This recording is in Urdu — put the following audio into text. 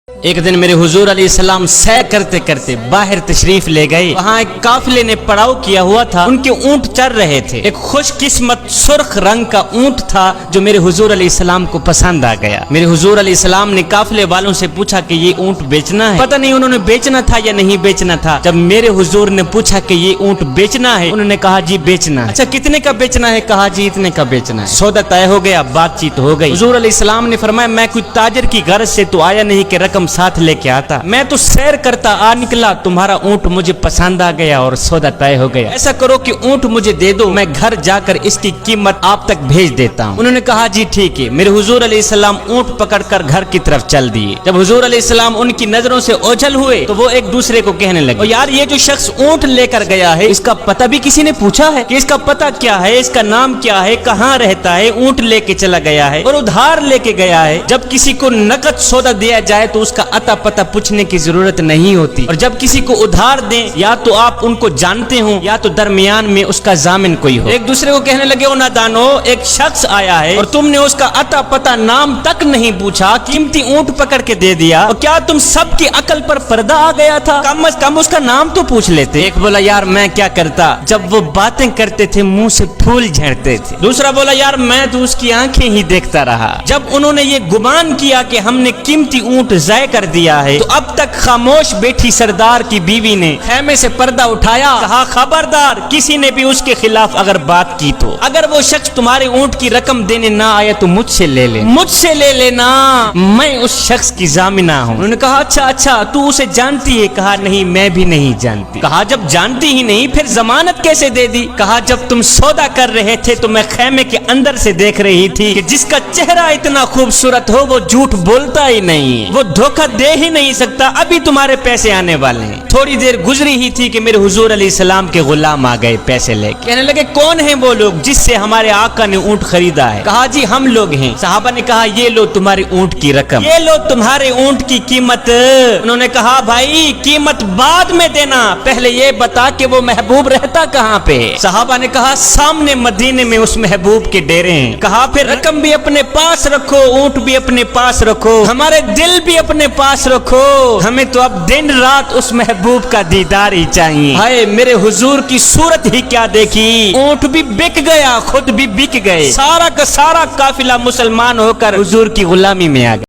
ایک دن میرے حضور علیہ السلام سیر کرتے کرتے باہر تشریف لے گئے. وہاں ایک قافلے نے پڑاؤ کیا ہوا تھا. ان کے اونٹ چر رہے تھے. ایک خوش قسمت سرخ رنگ کا اونٹ تھا جو میرے حضور علیہ السلام کو پسند آ گیا. میرے حضور علیہ السلام نے قافلے والوں سے پوچھا کہ یہ اونٹ بیچنا ہے. پتہ نہیں انہوں نے بیچنا تھا یا نہیں بیچنا تھا. جب میرے حضور نے پوچھا کہ یہ اونٹ بیچنا ہے, انہوں نے کہا جی بیچنا ہے. اچھا کتنے کا بیچنا ہے؟ کہا جی اتنے کا بیچنا ہے. سودا طے ہو گیا, بات چیت ہو گئی. حضور علیہ السلام نے فرمایا میں کوئی تاجر کی غرض سے تو آیا نہیں کہ رقم ساتھ لے کے آتا. میں تو سیر کرتا آ نکلا, تمہارا اونٹ مجھے پسند آ گیا اور سودا طے ہو گیا. ایسا کرو کہ اونٹ مجھے دے دو, میں گھر جا کر اس کی قیمت آپ تک بھیج دیتا ہوں. انہوں نے کہا جی ٹھیک ہے. میرے حضور علیہ السلام اونٹ پکڑ کر گھر کی طرف چل دیے. جب حضور علیہ السلام ان کی نظروں سے اوجھل ہوئے تو وہ ایک دوسرے کو کہنے لگے یار یہ جو شخص اونٹ لے کر گیا ہے اس کا پتہ بھی کسی نے پوچھا ہے کہ اس کا پتہ کیا ہے, اس کا نام کیا ہے, کہاں رہتا ہے؟ اونٹ لے کے چلا گیا ہے اور ادھار لے کے گیا ہے. جب کسی کو نقد سودا دیا جائے تو اس کا اتا پتہ پوچھنے کی ضرورت نہیں ہوتی, اور جب کسی کو ادھار دیں یا تو آپ ان کو جانتے ہوں یا تو درمیان میں اس کا ضامن کوئی ہو. ایک دوسرے کو کہنے لگے او نادانو, ایک شخص آیا ہے اور تم نے اس کا اتا پتہ نام تک نہیں پوچھا, قیمتی اونٹ پکڑ کے دے دیا. اور کیا تم سب کی عقل پر پردہ آ گیا تھا؟ کم از کم اس کا نام تو پوچھ لیتے. ایک بولا یار میں کیا کرتا, جب وہ باتیں کرتے تھے منہ سے پھول جھڑتے تھے. دوسرا بولا یار میں تو اس کی آنکھیں ہی دیکھتا رہا. جب انہوں نے یہ گمان کیا کہ ہم نے قیمتی اونٹ ضائع کر دیا ہے تو اب تک خاموش بیٹھی سردار کی بیوی نے خیمے سے پردہ اٹھایا, کہا خبردار کسی نے بھی اس کے خلاف اگر بات کی تو اگر وہ شخص تمہارے اونٹ کی رقم دینے نہ آیا تو مجھ سے لے لے, مجھ سے لے لینا, میں اس شخص کی ضامنہ ہوں. انہوں نے کہا اچھا تو اسے جانتی ہے؟ کہا نہیں میں بھی نہیں جانتی. کہا جب جانتی ہی نہیں پھر ضمانت کیسے دے دی؟ کہا جب تم سودا کر رہے تھے تو میں خیمے کے اندر سے دیکھ رہی تھی کہ جس کا چہرہ اتنا خوبصورت ہو وہ جھوٹ بولتا ہی نہیں, وہ دھوکہ دے ہی نہیں سکتا. ابھی تمہارے پیسے آنے والے ہیں. تھوڑی دیر گزری ہی تھی کہ میرے حضور علیہ السلام کے غلام آ گئے پیسے لے کے. کہنے لگے کون ہیں وہ لوگ جس سے ہمارے آقا نے اونٹ خریدا ہے؟ کہا جی ہم لوگ ہیں. صحابہ نے کہا یہ لو تمہاری اونٹ کی رقم, یہ لو تمہارے اونٹ کی قیمت. انہوں نے کہا بھائی قیمت بعد میں دینا, پہلے یہ بتا کہ وہ محبوب رہتا کہاں پہ؟ صحابہ نے کہا سامنے مدینے میں اس محبوب کے ڈیرے ہیں. کہا پھر رقم بھی اپنے پاس رکھو, اونٹ بھی اپنے پاس رکھو, ہمارے دل بھی اپنے پاس رکھو, ہمیں تو اب دن رات اس محبوب کا دیدار ہی چاہیے. ہائے میرے حضور کی صورت ہی کیا دیکھی, اونٹ بھی بک گیا, خود بھی بک گئے, سارا کا سارا قافلہ مسلمان ہو کر حضور کی غلامی میں آ گیا.